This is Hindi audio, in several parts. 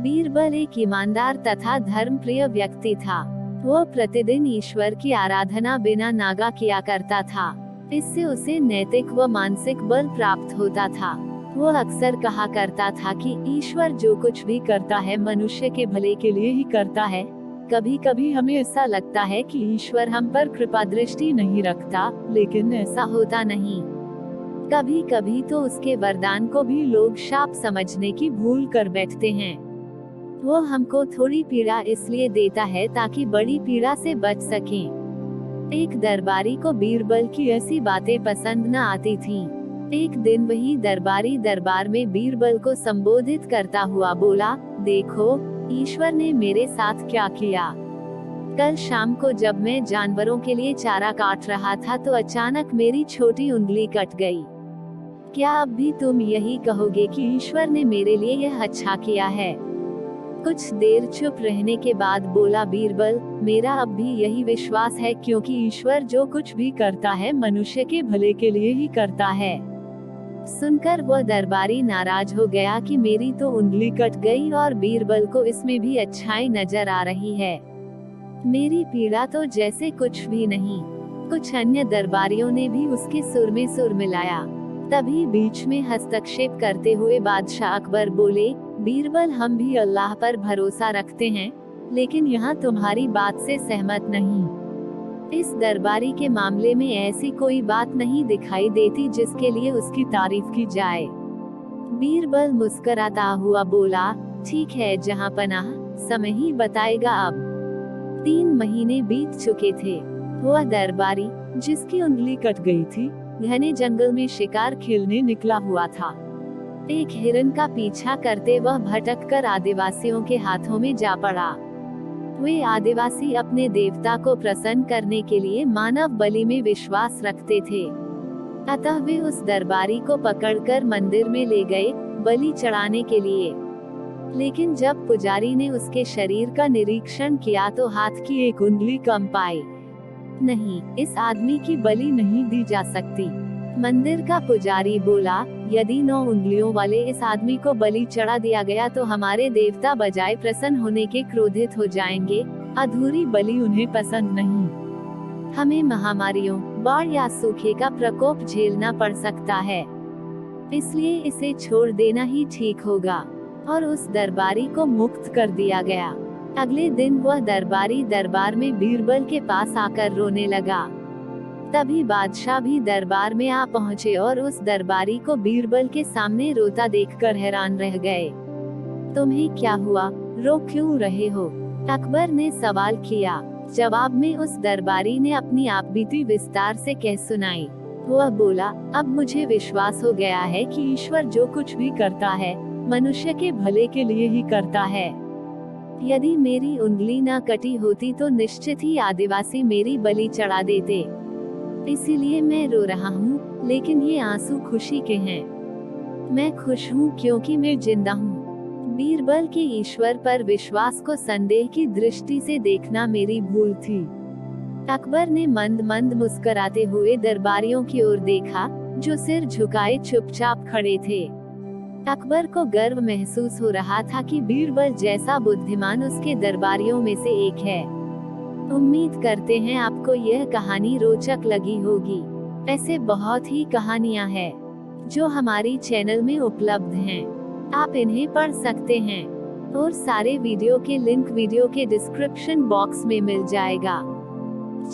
बीरबल एक ईमानदार तथा धर्मप्रिय व्यक्ति था। वह प्रतिदिन ईश्वर की आराधना बिना नागा किया करता था। इससे उसे नैतिक व मानसिक बल प्राप्त होता था। वह अक्सर कहा करता था कि ईश्वर जो कुछ भी करता है मनुष्य के भले के लिए ही करता है। कभी कभी हमें ऐसा लगता है कि ईश्वर हम पर कृपा दृष्टि नहीं रखता, लेकिन ऐसा होता नहीं। कभी कभी तो उसके वरदान को भी लोग शाप समझने की भूल कर बैठते हैं। वो हमको थोड़ी पीड़ा इसलिए देता है ताकि बड़ी पीड़ा से बच सकें। एक दरबारी को बीरबल की ऐसी बातें पसंद न आती थीं। एक दिन वही दरबारी दरबार में बीरबल को संबोधित करता हुआ बोला, देखो, ईश्वर ने मेरे साथ क्या किया। कल शाम को जब मैं जानवरों के लिए चारा काट रहा था तो अचानक मेरी छोटी उंगली कट गई। क्या अब भी तुम यही कहोगे कि ईश्वर ने मेरे लिए यह अच्छा किया है? कुछ देर चुप रहने के बाद बोला बीरबल, मेरा अब भी यही विश्वास है, क्योंकि ईश्वर जो कुछ भी करता है मनुष्य के भले के लिए ही करता है। सुनकर वह दरबारी नाराज हो गया कि मेरी तो उंगली कट गई और बीरबल को इसमें भी अच्छाई नजर आ रही है। मेरी पीड़ा तो जैसे कुछ भी नहीं। कुछ अन्य दरबारियों ने भी उसके सुर में सुर मिलाया। तभी बीच में हस्तक्षेप करते हुए बादशाह अकबर बोले, बीरबल, हम भी अल्लाह पर भरोसा रखते हैं, लेकिन यहाँ तुम्हारी बात से सहमत नहीं। इस दरबारी के मामले में ऐसी कोई बात नहीं दिखाई देती जिसके लिए उसकी तारीफ की जाए। बीरबल मुस्कुराता हुआ बोला, ठीक है जहाँ पनाह, समय ही बताएगा। अब 3 महीने बीत चुके थे। वह दरबारी, जिसकी उंगली कट गई थी, घने जंगल में शिकार खेलने निकला हुआ था। एक हिरन का पीछा करते वह भटककर आदिवासियों के हाथों में जा पड़ा। वे आदिवासी अपने देवता को प्रसन्न करने के लिए मानव बलि में विश्वास रखते थे। अतः वे उस दरबारी को पकड़कर मंदिर में ले गए बलि चढ़ाने के लिए। लेकिन जब पुजारी ने उसके शरीर का निरीक्षण किया तो हाथ की एक उंगली कम पाई। नहीं, इस आदमी की बलि नहीं दी जा सकती। मंदिर का पुजारी बोला, यदि 9 उंगलियों वाले इस आदमी को बलि चढ़ा दिया गया तो हमारे देवता बजाय प्रसन्न होने के क्रोधित हो जाएंगे। अधूरी बलि उन्हें पसंद नहीं। हमें महामारियों, बाढ़ या सूखे का प्रकोप झेलना पड़ सकता है, इसलिए इसे छोड़ देना ही ठीक होगा। और उस दरबारी को मुक्त कर दिया गया। अगले दिन वह दरबारी दरबार में बीरबल के पास आकर रोने लगा। तभी बादशाह भी दरबार में आ पहुँचे और उस दरबारी को बीरबल के सामने रोता देखकर हैरान रह गए। तुम्हें क्या हुआ, रो क्यों रहे हो? अकबर ने सवाल किया। जवाब में उस दरबारी ने अपनी आपबीती विस्तार से कह सुनाई। वह बोला, अब मुझे विश्वास हो गया है कि ईश्वर जो कुछ भी करता है मनुष्य के भले के लिए ही करता है। यदि मेरी उंगली न कटी होती तो निश्चित ही आदिवासी मेरी बलि चढ़ा देते। इसीलिए मैं रो रहा हूँ, लेकिन ये आंसू खुशी के हैं। मैं खुश हूँ क्योंकि मैं जिंदा हूँ। बीरबल के ईश्वर पर विश्वास को संदेह की दृष्टि से देखना मेरी भूल थी। अकबर ने मंद मंद मुस्कुराते हुए दरबारियों की ओर देखा, जो सिर झुकाए चुपचाप खड़े थे। अकबर को गर्व महसूस हो रहा था कि बीरबल जैसा बुद्धिमान उसके दरबारियों में से एक है। उम्मीद करते हैं आपको यह कहानी रोचक लगी होगी। ऐसे बहुत ही कहानियां हैं जो हमारी चैनल में उपलब्ध हैं। आप इन्हें पढ़ सकते हैं और सारे वीडियो के लिंक वीडियो के डिस्क्रिप्शन बॉक्स में मिल जाएगा।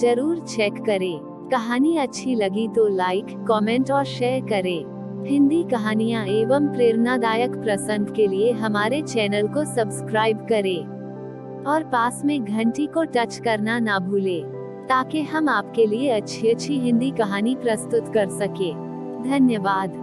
जरूर चेक करें। कहानी अच्छी लगी तो लाइक, कमेंट और शेयर करें। हिंदी कहानियाँ एवं प्रेरणादायक प्रसंग के लिए हमारे चैनल को सब्सक्राइब करें और पास में घंटी को टच करना ना भूलें, ताकि हम आपके लिए अच्छी हिंदी कहानी प्रस्तुत कर सके। धन्यवाद।